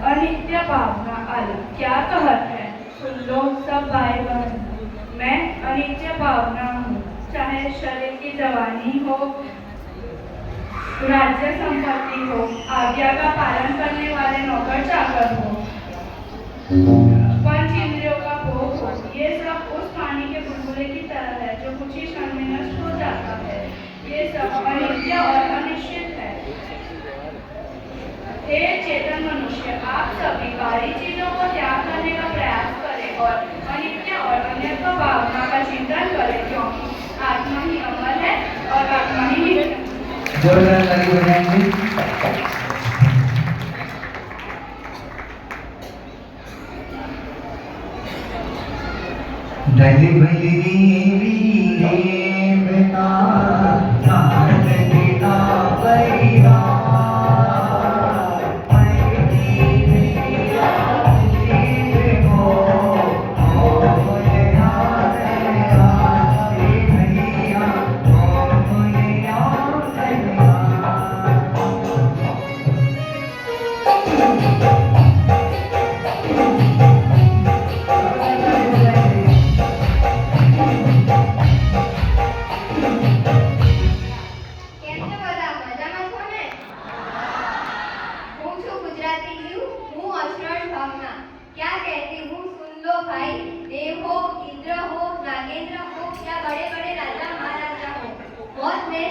अनित्य भावना अलग क्या कहत है, सुन लो सब भाई बहन। मैं अनित्य भावना हूँ, चाहे शरीर की जवानी हो, राज्य संपत्ति हो, आज्ञा का पालन करने वाले नौकर चाकर हो, पंच इंद्रियों का भोग हो, ये सब उस पानी के बुलबुले की तरह है जो कुछ ही क्षण में नष्ट हो जाता है। ये सब अनित्य और अनिश्चित है। हे चेतन मनुष्य, आप सभी बाहरी चीजों को त्याग करने का प्रयास करें और अनित्य और अन्यत्व भावना का चिंतन करें, क्योंकि आत्मा ही अमर है और आत्मा ही नित्य। जोरदार ताली बजाएंगे। डली भली रे बेटा नाथ बेटा बैरा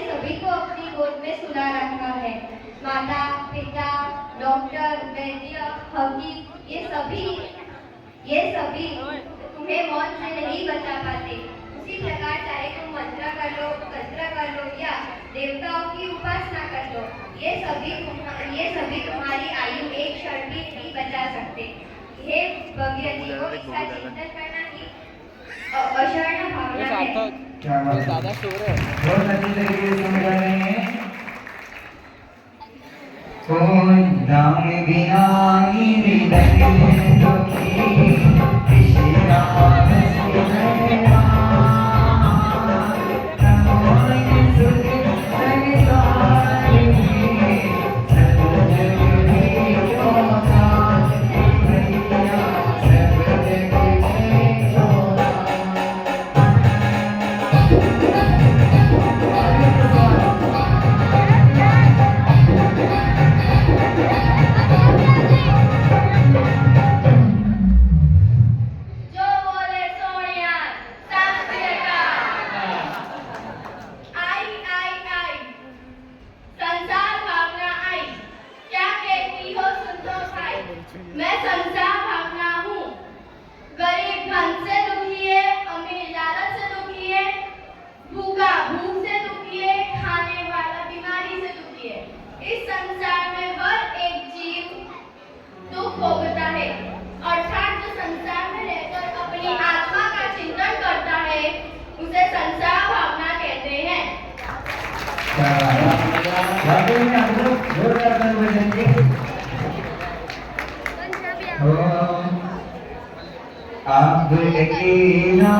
सभी को अपनी गोद में सुला रखा है। माता, पिता, डॉक्टर, वैद्य, हकीम, ये सभी तुम्हें मौत से नहीं बचा पाते। उसी प्रकार चाहे तुम मंत्र कर लो, तंत्र कर लो या देवताओं की उपासना कर लो, ये सभी तुम्हारी आयु एक क्षण भी नहीं बचा सकते। हे भव्य जीवों, इसका चिंतन करना ही अशरण भावना है। बहुत अच्छी तरीके से समझा रहे हैं। गिनाई हृदय दुखी ऋषिका हसी नैना तमोय सुध संसारी सब जग में चौथा भैया सब जग में चौथा जो बोले सोनिया शास्त्रीय का आई संसार भावना आई क्या कहती हो सुन लो भाई मैं संसार भावना हूँ गरीब धन से दुखी है अमीर लालच से दुखी है भूखा भूख से दुखी है खाने वाला बीमारी से दुखी है इस संसार में हर एक जीव दुख भोगता है अर्थात जो संसार में रहकर अपनी आत्मा का चिंतन करता है उसे संसार भावना कहते हैं वाकई में हम लोग जोरदार ताली बजाएंगे। आप अकेला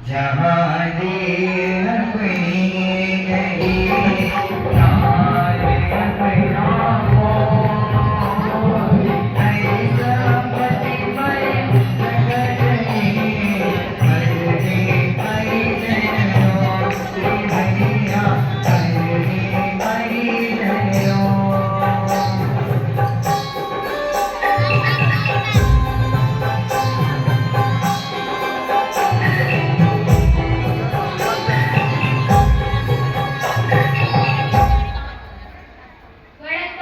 जहाँ देह अपनी गई नार अपना हो ऐसा पति मैं गई हरे हरे जयो श्री भैया हरे हरे जयो गणक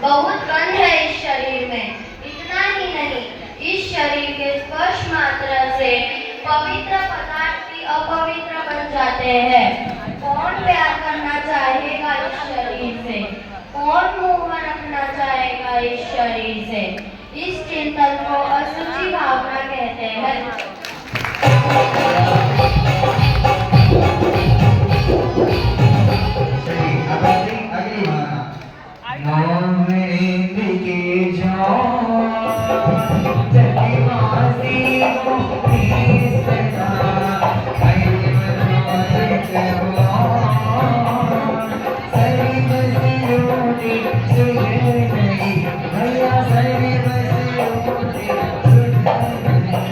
बहुत गंध है इस शरीर में। इतना ही नहीं, इस शरीर के स्पर्श मात्र से पवित्र पदार्थ भी अपवित्र बन जाते हैं। कौन प्यार करना चाहेगा इस शरीर से? कौन मोह रखना चाहेगा इस शरीर से? इस चिंतन को असुचि भावना कहते हैं। अगली नाम लेके जाओ चली मासी को सदा आई मनोई कहो सरी बसरोटी सुधर नहीं भैया सरी बसरोटी सुधर नहीं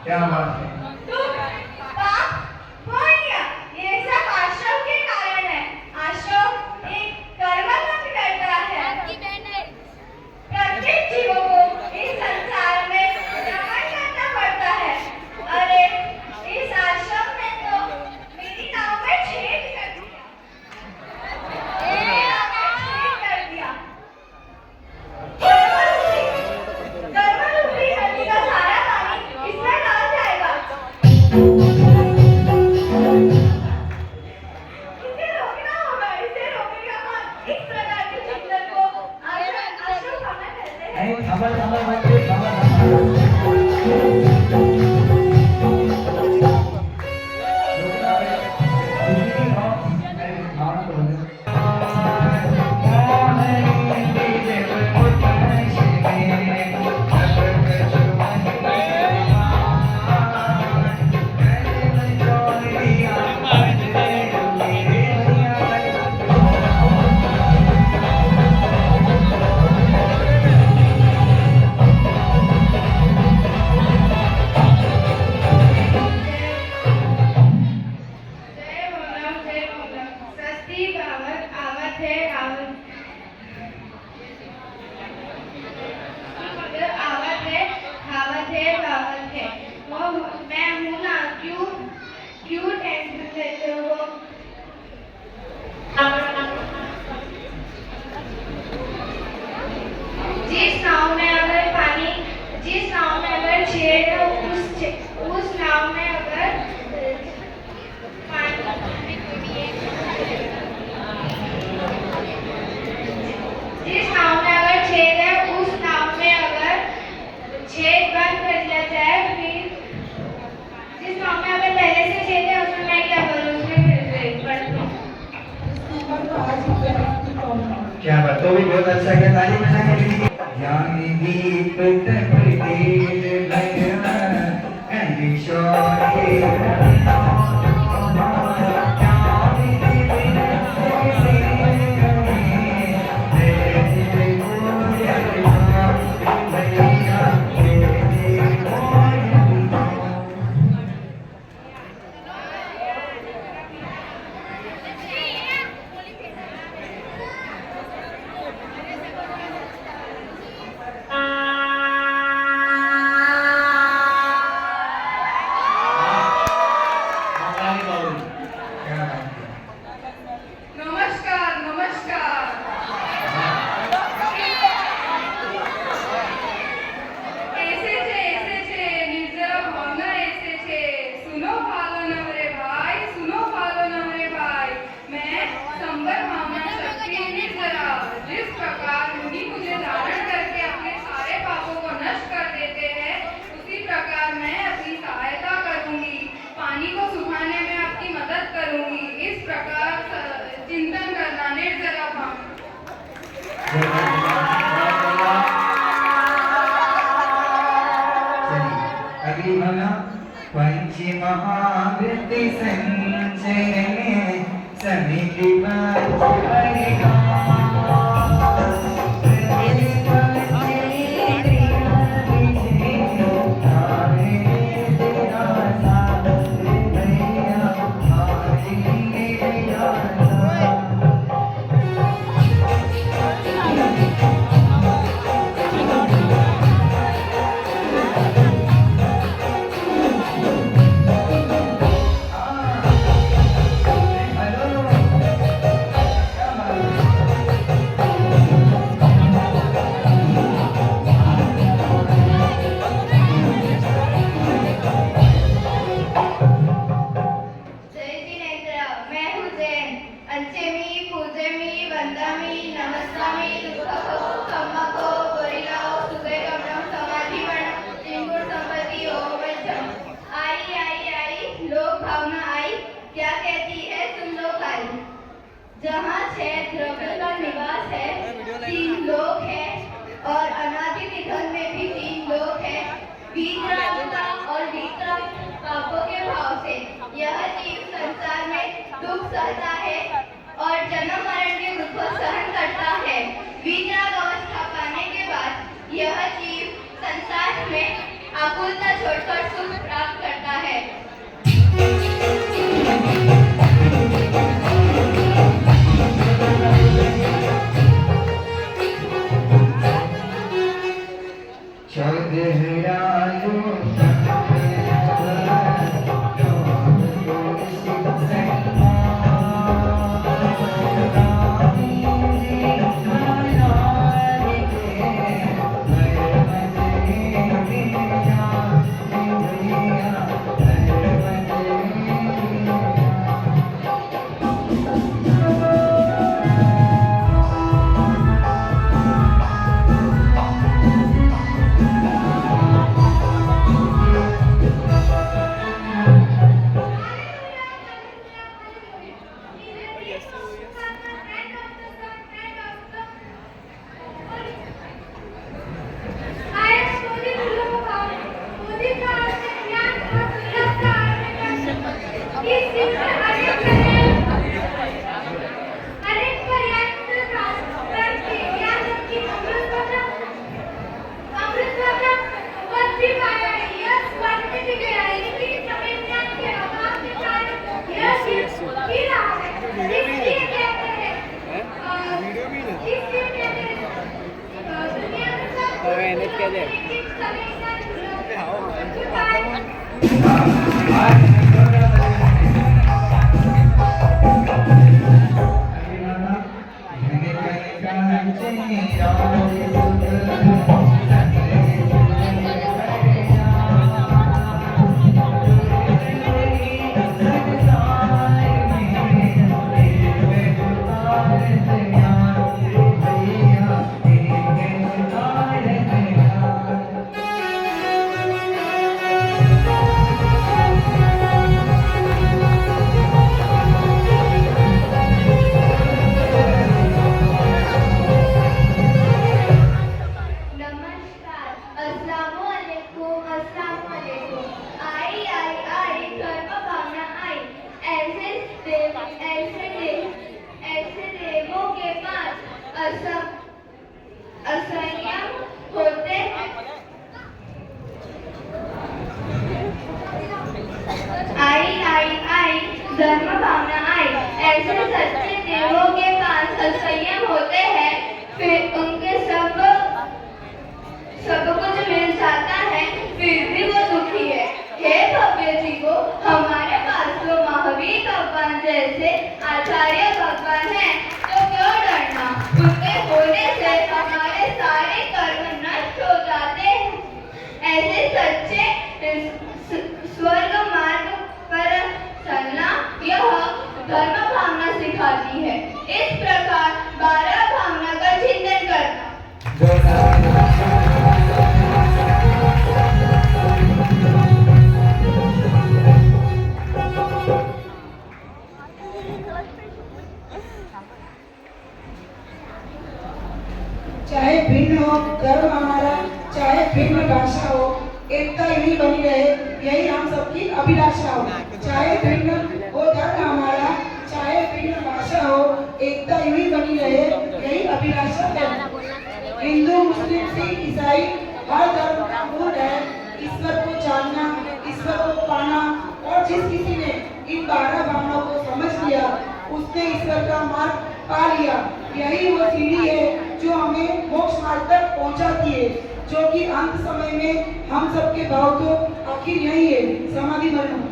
क्या बात है? ये सब आश्रम के कारण है। आश्रम एक कर्मकांड करता है। प्रत्येक जीवों को इस संसार में भ्रमण करना पड़ता है। अरे इस आश्रम में तो मेरी नाव में छेद कर दिया। कर्मरूपी नदी का सारा पानी इसमें डाल जाएगा। इसे रोकना होगा, इसे रोकेगा कौन? इस प्रकार के चिंतन को आश्रम भावना कहते हैं। नहीं खबर बच्चे जिस नाव में अगर छेद है उस नाव में अगर जिस नाव में अगर छेद है उस नाव में अगर छेद बंद कर दिया जाए, फिर जिस नाव में अगर पहले से छेद है उसमें मैं क्या करूँ? उसमें फिर क्या बात, तो भी बहुत अच्छा किया, ताली बजाएंगे। यानी दीप तपतेल भैया अंधिशोरे अगली भावना पंच महावृत्ति संचय में समिति बात करेगा जय जिनेंद्र, मैं हूँ जैन। अच्छेमी, पूजेमी, वंदामी, नमस्कामी, दुर्गाको, खम्माको, गोरिलाओ, सुगैगमनम, समाधिवणम, चिंगुर संपत्ति ओवचम। आई, लोक भावना आई, क्या कहती है तुम लोग आई? जहाँ 6 द्रव्य का निवास है, 3 लोक है और अनादि निधन में भी 3 लोक है। वीतरागता और वितराग पापों के भाव से यह जीव संसार में दुख सहता है और जन्म मरण के दुख को सहन करता है। वीतराग अवस्था पाने के बाद यह जीव संसार में आकुलता छोड़कर सुख प्राप्त करता है। धर्म भावना आई। ऐसे सच्चे देवों के पास असंयम होते हैं, फिर उनके सब कुछ मिल जाता है, फिर भी वो दुखी है। हे भव्य जी को, हमारे पास तो महावीर भगवान जैसे आचार्य भगवान हैं, तो क्यों डरना? उनके होने से हमारे सारे कर्म नष्ट हो जाते हैं। ऐसे सच्चे स्वर्ग मार्ग पर चलना यह धर्म भावना सिखाती है। इस प्रकार 12 भावना का चिंतन करना। चाहे भिन्न हो धर्म हमारा, चाहे भिन्न भाषा हो, एकता यही बनी रहे, यही हम सबकी अभिलाषा हो। चाहे भिन्न हो धर्म हमारा, चाहे भिन्न भाषा हो, एकता यूं ही बनी रहे, यही अभिलाषा है। हिंदू, मुस्लिम, सिख, ईसाई हर धर्म का मूल है ईश्वर को जानना, ईश्वर को पाना, और जिस किसी ने इन 12 भावनाओं को समझ लिया उसने ईश्वर का मार्ग पा लिया। यही वो सीढ़ी है जो हमें मोक्ष मार्ग तक पहुंचाती है, जो कि अंत समय में हम सबके भाव तो आखिर यही है, समाधि मरण।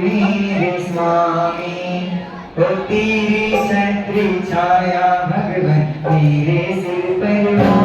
मेरे स्वामी ओ तेरी छत्र छाया भगवन मेरे सिर पर